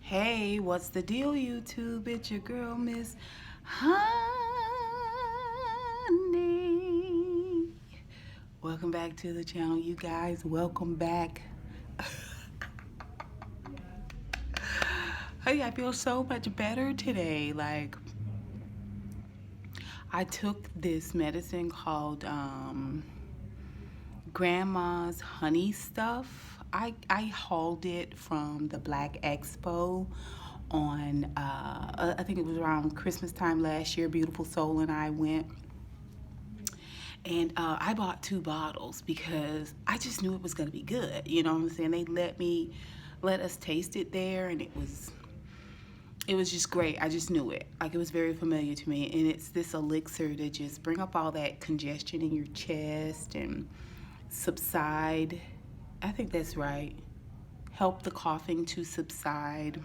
Hey, what's the deal, YouTube? It's your girl, Miss Honey. Welcome back to the channel, you guys. Welcome back. Hey, I feel so much better today. Like, I took this medicine called Grandma's Honey Stuff. I hauled it from the Black Expo on I think it was around Christmas time last year. Beautiful Soul and I went, and I bought 2 bottles because I just knew it was going to be good. You know what I'm saying? They let us taste it there, and it was just great. I just knew it. Like, it was very familiar to me, and it's this elixir to just bring up all that congestion in your chest and subside. I think that's right. Help the coughing to subside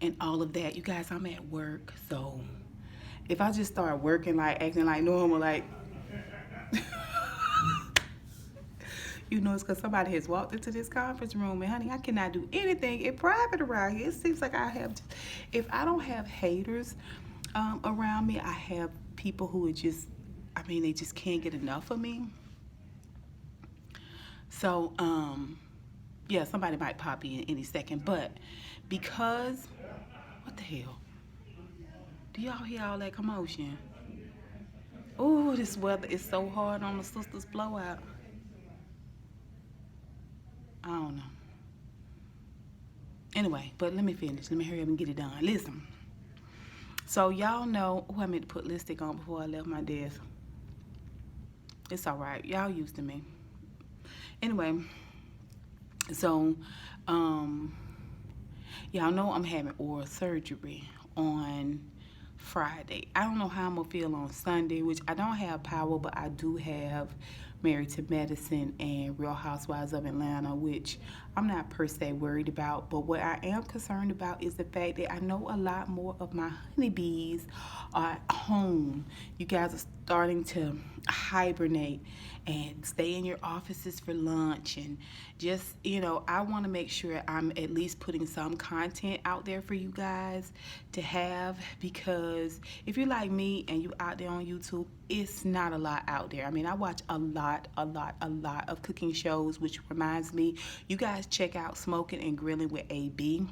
and all of that. You guys, I'm at work, so if I just start working, like acting like normal, like you know, it's because somebody has walked into this conference room, and honey, I cannot do anything in private around here. It seems like I have, if I don't have haters around me, I have people who are just, I mean, they just can't get enough of me. So, yeah, somebody might pop in any second, but because, what the hell? Do y'all hear all that commotion? Oh, this weather is so hard on the sisters blowout. I don't know. Anyway, but let me finish. Let me hurry up and get it done. Listen. So y'all know, I meant to put lipstick on before I left my desk. It's all right. Y'all used to me. Anyway, so y'all know I'm having oral surgery on Friday. I don't know how I'm gonna feel on Sunday, which I don't have Power, but I do have Married to Medicine and Real Housewives of Atlanta, which I'm not per se worried about. But what I am concerned about is the fact that I know a lot more of my honeybees are at home. You guys are starting to hibernate and stay in your offices for lunch, and just, you know, I want to make sure I'm at least putting some content out there for you guys to have, because if you're like me and you out there on YouTube, it's not a lot out there. I mean, I watch a lot of cooking shows, which reminds me, you guys check out Smoking and Grilling with AB.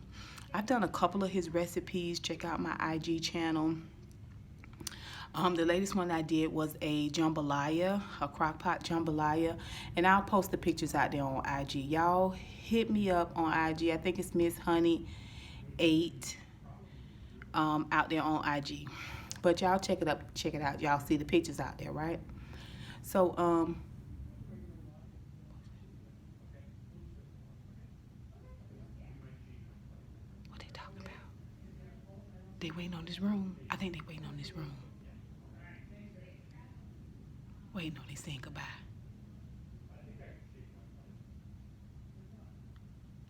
I've done a couple of his recipes. Check out my IG channel. The latest one I did was a jambalaya, a crock pot jambalaya, and I'll post the pictures out there on IG. Y'all hit me up on IG. I think it's Miss Honey 8 out there on IG. But y'all check it up, check it out. Y'all see the pictures out there, right? So what they talking about? They waiting on this room. I think they waiting on this room. Wait, no, they saying goodbye.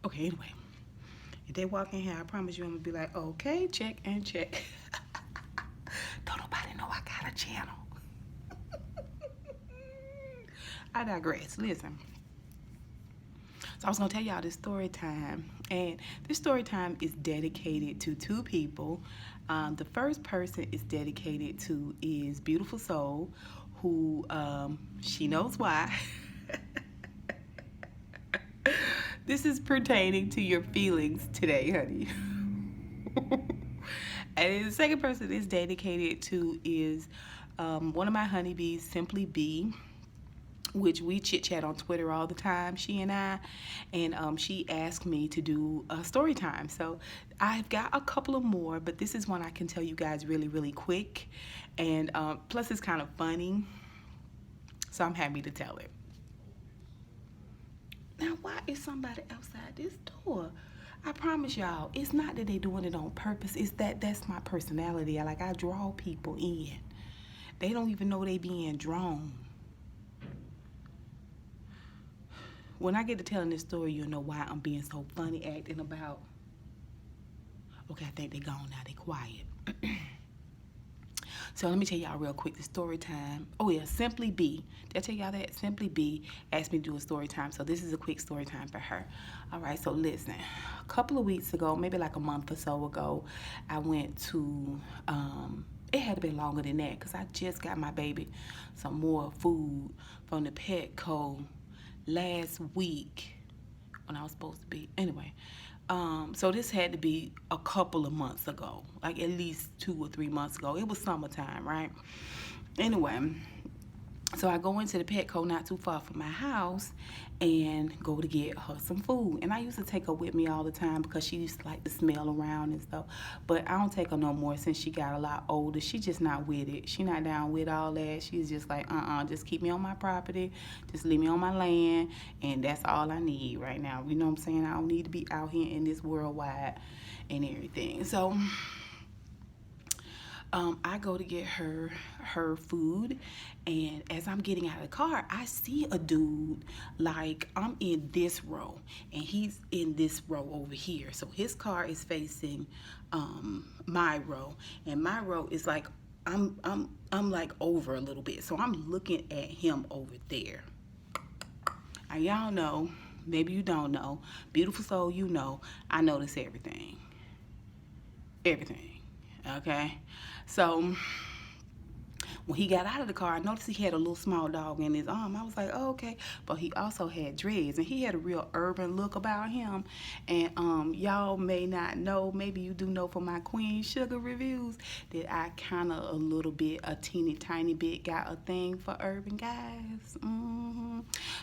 Okay, anyway. If they walk in here, I promise you I'm gonna be like, okay, check and check. Don't nobody know I got a channel. I digress. Listen. So I was gonna tell y'all this story time, and this story time is dedicated to 2 people. The first person is dedicated to is Beautiful Soul, who she knows why. This is pertaining to your feelings today, honey. And the second person is dedicated to is one of my honeybees, Simply Bee, which we chit chat on Twitter all the time, she and I, and she asked me to do a story time. So I've got a couple of more, but this is one I can tell you guys really quick, and plus it's kind of funny, so I'm happy to tell it. Now, why is somebody outside this door? I promise y'all, it's not that they doing it on purpose. It's that that's my personality. I draw people in. They don't even know they being drawn. When I get to telling this story, you'll know why I'm being so funny acting about. Okay, I think they gone now. They quiet. So let me tell y'all real quick the story time. Oh yeah, Simply B. Did I tell y'all that? Simply B asked me to do a story time. So this is a quick story time for her. All right, so listen. A couple of weeks ago, maybe like a month or so ago, I went to it had to be longer than that because I just got my baby some more food from the Petco last week when I was supposed to be. Anyway, so this had to be a couple of months ago, like at least 2 or 3 months ago. It was summertime, right? Anyway, so I go into the Petco not too far from my house and go to get her some food. And I used to take her with me all the time because she used to like to smell around and stuff. But I don't take her no more since she got a lot older. She just not with it. She not down with all that. She's just like, just keep me on my property. Just leave me on my land. And that's all I need right now. You know what I'm saying? I don't need to be out here in this worldwide and everything. So I go to get her food, and as I'm getting out of the car, I see a dude, like I'm in this row and he's in this row over here. So his car is facing my row, and my row is like I'm like over a little bit. So I'm looking at him over there. And y'all know, maybe you don't know, beautiful soul, you know, I notice everything. Everything. Okay? So when he got out of the car, I noticed he had a little small dog in his arm. I was like, oh, okay. But he also had dreads, and he had a real urban look about him. And y'all may not know, maybe you do know from my Queen Sugar reviews, that I kind of a teeny tiny bit got a thing for urban guys.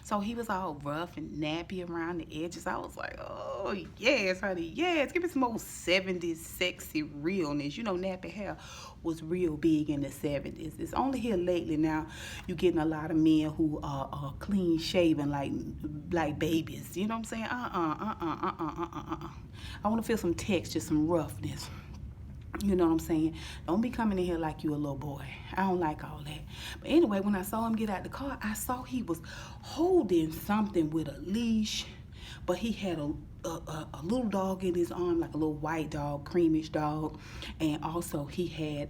So he was all rough and nappy around the edges. I was like, oh, yes, honey, yes. Give me some old 70s sexy realness. You know, nappy hair was real big in the 70s. It's only here lately now you're getting a lot of men who are clean shaven like babies. You know what I'm saying? I want to feel some texture, some roughness. You know what I'm saying? Don't be coming in here like you a little boy. I don't like all that. But anyway, when I saw him get out the car, I saw he was holding something with a leash, but he had a little dog in his arm, like a little white dog, creamish dog. And also he had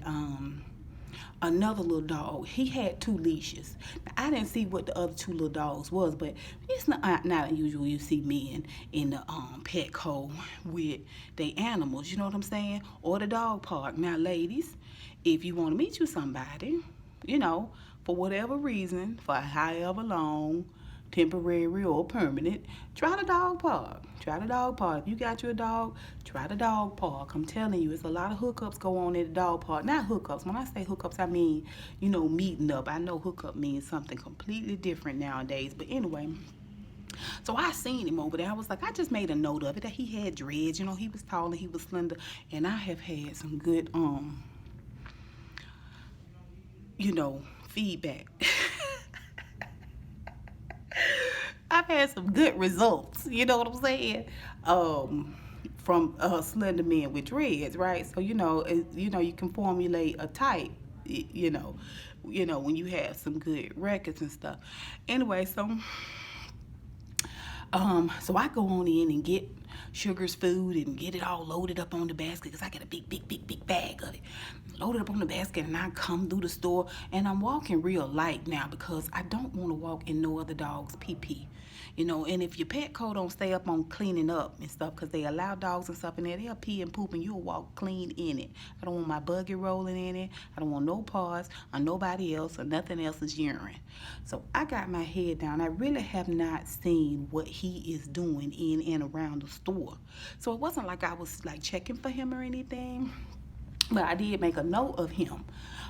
another little dog. He had 2 leashes. Now, I didn't see what the other 2 little dogs was, but it's not unusual you see men in the Petco with their animals, you know what I'm saying? Or the dog park. Now, ladies, if you want to meet you somebody, you know, for whatever reason, for however long, temporary or permanent, try the dog park. Try the dog park. If you got you a dog, try the dog park. I'm telling you, it's a lot of hookups go on at the dog park. Not hookups. When I say hookups, I mean, you know, meeting up. I know hookup means something completely different nowadays. But anyway, so I seen him over there. I was like, I just made a note of it, that he had dreads. You know, he was tall and he was slender. And I have had some good, you know, feedback. I've had some good results, you know what I'm saying? From slender men with dreads, right? So you know, you can formulate a type, you know, when you have some good records and stuff. Anyway, so I go on in and get Sugar's food and get it all loaded up on the basket because I got a big bag of it. Loaded up on the basket, and I come through the store, and I'm walking real light now because I don't want to walk in no other dog's pee-pee. You know, and if your Petco don't stay up on cleaning up and stuff, because they allow dogs and stuff in there, they'll pee and poop and you'll walk clean in it. I don't want my buggy rolling in it. I don't want no paws or nobody else or nothing else's urine. So I got my head down. I really have not seen what he is doing in and around the store. So it wasn't like I was like checking for him or anything. But I did make a note of him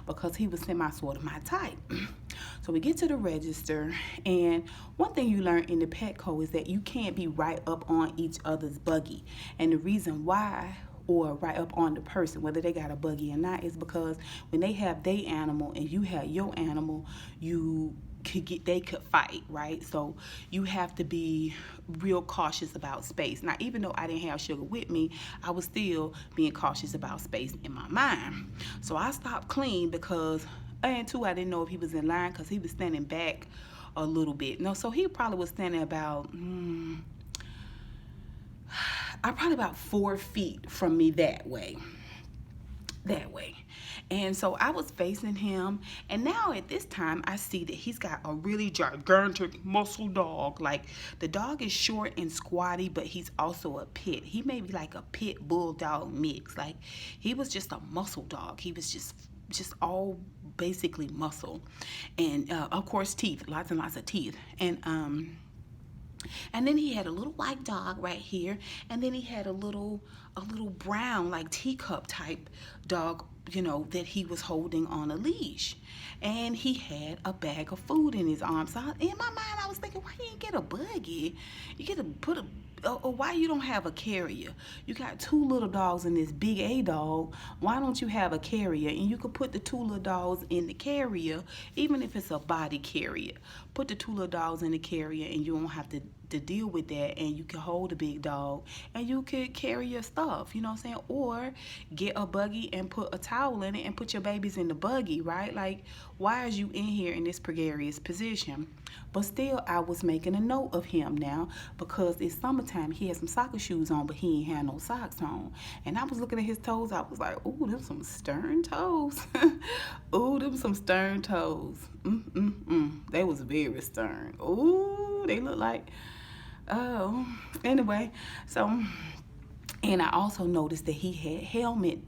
because he was sort of my type. So we get to the register, and one thing you learn in the Petco is that you can't be right up on each other's buggy. And the reason why, or right up on the person, whether they got a buggy or not, is because when they have their animal and you have your animal, they could fight, right? So you have to be real cautious about space. Now, even though I didn't have Sugar with me, I was still being cautious about space in my mind. So I stopped clean because, and two, I didn't know if he was in line because he was standing back a little bit. No, so he probably was standing about, probably about 4 feet from me that way. that way. And so I was facing him, and now at this time I see that he's got a really gigantic muscle dog. Like, the dog is short and squatty, but he's also a pit. He may be like a pit bulldog mix. Like, he was just a muscle dog. He was just all basically muscle, and of course teeth, lots and lots of teeth. And then he had a little white dog right here, and then he had a little brown, like teacup type dog, that he was holding on a leash. And he had a bag of food in his arms. So in my mind, I was thinking, why you didn't get a buggy? You get to put a or why you don't have a carrier? You got two little dogs and this big A dog. Why don't you have a carrier? And you could put the two little dogs in the carrier, even if it's a body carrier. Put the two little dogs in the carrier, and you don't have to deal with that, and you can hold a big dog, and you could carry your stuff, you know what I'm saying? Or get a buggy and put a towel in it and put your babies in the buggy, right? Like, why is you in here in this precarious position? But still, I was making a note of him now, because it's summertime. He had some soccer shoes on, but he ain't had no socks on. And I was looking at his toes. I was like, ooh, them some stern toes. Ooh, them some stern toes. They was very stern. Ooh, they look like, oh, anyway. So, and I also noticed that he had helmet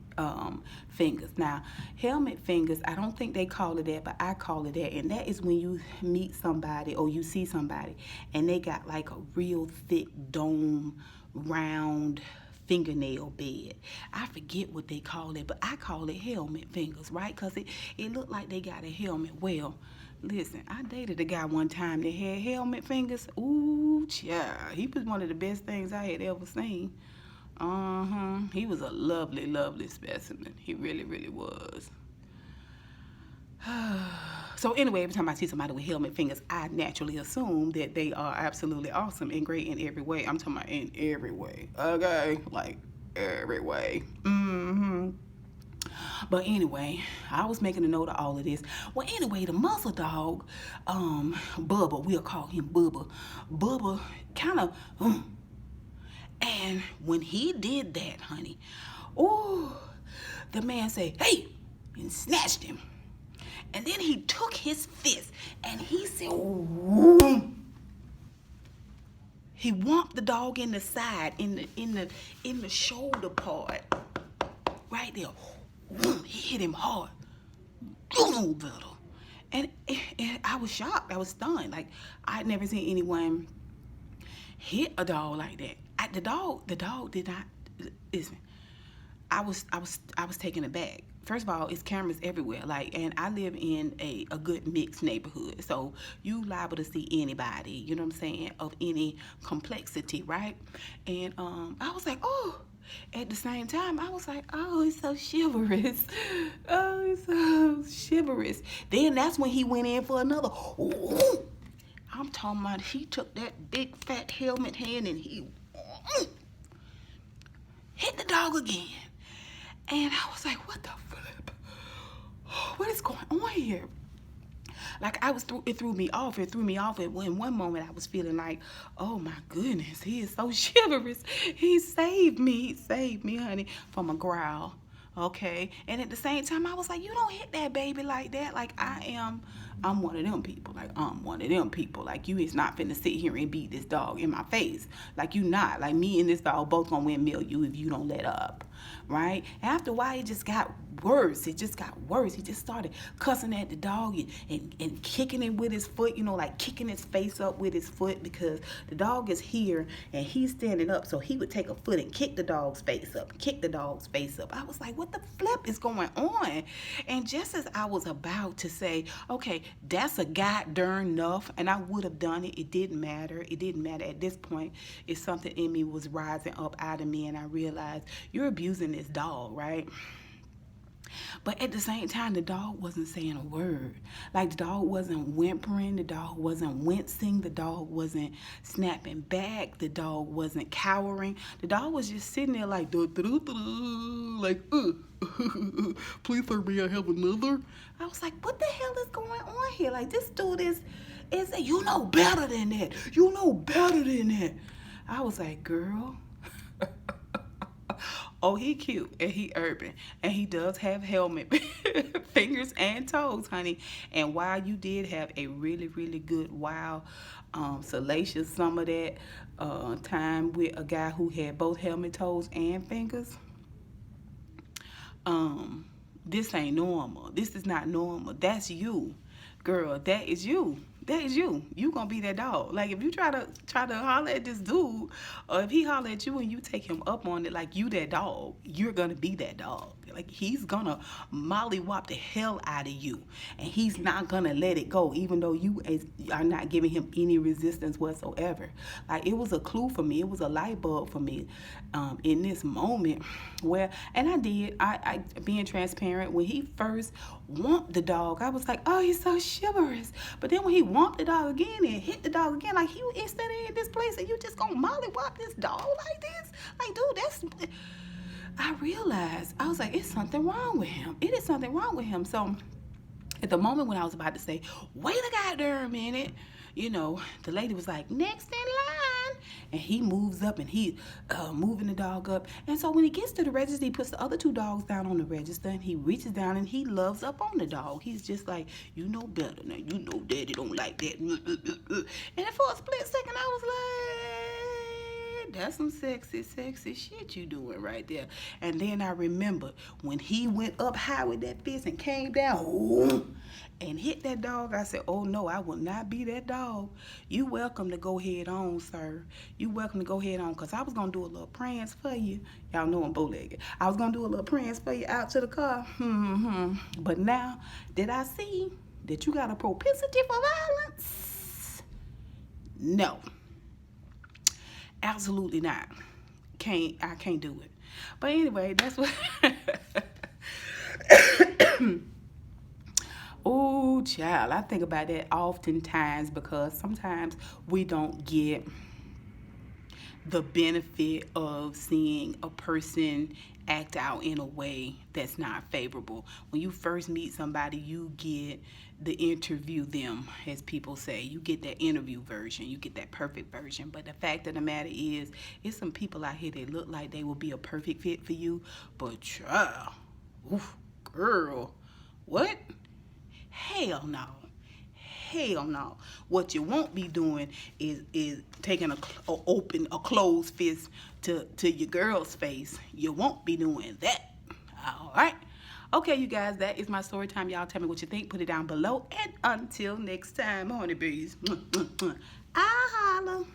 fingers. Now, helmet fingers, I don't think they call it that, but I call it that. And that is when you meet somebody or you see somebody and they got like a real thick dome, round fingernail bed. I forget what they call it, but I call it helmet fingers, right? Because it looked like they got a helmet. Well, listen, I dated a guy one time that had helmet fingers. Ooh, child. He was one of the best things I had ever seen. He was a lovely, lovely specimen. He really, really was. So anyway, every time I see somebody with helmet fingers, I naturally assume that they are absolutely awesome and great in every way. I'm talking about in every way. Okay? Like, every way. But anyway, I was making a note of all of this. Well, anyway, the muscle dog, Bubba, we'll call him Bubba. Bubba kind of, and when he did that, honey, oh, the man said, hey, and snatched him. And then he took his fist and he said, whoom. He whomped the dog in the side, in the shoulder part, right there. Whoom, he hit him hard. And I was shocked. I was stunned. Like, I'd never seen anyone hit a dog like that. The dog did not listen. I was taken aback. First of all, it's cameras everywhere. Like, and I live in a good mixed neighborhood, so you liable to see anybody. You know what I'm saying? Of any complexity, right? And I was like, oh. At the same time, I was like, oh, it's so chivalrous. Oh, it's so chivalrous. Then that's when he went in for another. Ooh. I'm talking about he took that big fat helmet hand and he hit the dog again. And I was like, what the flip? What is going on here? Like, it threw me off. It threw me off. In one moment, I was feeling like, oh my goodness, he is so chivalrous. He saved me. He saved me, honey, from a growl. Okay? And at the same time, I was like, you don't hit that baby like that. Like, I'm one of them people. Like, I'm one of them people. Like, you is not finna sit here and beat this dog in my face. Like, you not. Like, me and this dog both gonna windmill you if you don't let up. Right? And after a while, it just got worse. It just got worse. He just started cussing at the dog and kicking it with his foot, like kicking his face up with his foot, because the dog is here and he's standing up. So he would take a foot and kick the dog's face up, I was like, what the flip is going on? And just as I was about to say, okay, that's a goddamn enough, and I would have done it. It didn't matter. At this point, it's something in me was rising up out of me, and I realized you're abusing this dog, right? But at the same time, the dog wasn't saying a word. Like, the dog wasn't whimpering. The dog wasn't wincing. The dog wasn't snapping back. The dog wasn't cowering. The dog was just sitting there like, like, please serve me, I have another. I was like, what the hell is going on here? Like, this dude is you know better than that. I was like, girl. Oh, he cute and he urban. And he does have helmet fingers and toes, honey. And while you did have a really, really good, wild, salacious some of that time with a guy who had both helmet toes and fingers, this ain't normal. This is not normal. That's you, girl. That is you. That is you. You gonna be that dog. Like if you try to holler at this dude, or if he holler at you and you take him up on it, like you that dog, you're gonna be that dog. Like he's gonna mollywop the hell out of you, and he's not gonna let it go, even though you are not giving him any resistance whatsoever. Like it was a clue for me. It was a light bulb for me, in this moment where, and I being transparent, when he first whomped the dog, I was like, oh, he's so chivalrous. But then when he whomped the dog again and hit the dog again, like, you instead of in this place and you just gonna mollywop this dog like this? Like, dude, that's... I realized, I was like, it's something wrong with him. It is something wrong with him. So at the moment when I was about to say, wait a goddamn minute, you know, the lady was like, next in line. And he moves up and he moving the dog up. And so when he gets to the register, he puts the other two dogs down on the register and he reaches down and he loves up on the dog. He's just like, you know better now. You know daddy don't like that. And for a split second, I was like, that's some sexy, sexy shit you doing right there. And then I remembered when he went up high with that fist and came down and hit that dog, I said, oh no, I will not be that dog. You welcome to go head on, sir. You welcome to go head on, because I was going to do a little prance for you. Y'all know I'm bow-legged. I was going to do a little prance for you out to the car. But now that I see that you got a propensity for violence, no. Absolutely not. I can't do it. But anyway, that's what... Oh, child, I think about that oftentimes because sometimes we don't get the benefit of seeing a person act out in a way that's not favorable. When you first meet somebody, you get the interview them, as people say. You get that interview version. You get that perfect version. But the fact of the matter is, it's some people out here that look like they will be a perfect fit for you. But child, oof, girl, what? Hell no. Hell no. What you won't be doing is taking a closed fist to your girl's face. You won't be doing that. All right. Okay, you guys, that is my story time. Y'all tell me what you think. Put it down below. And until next time, honeybees, I'll holla.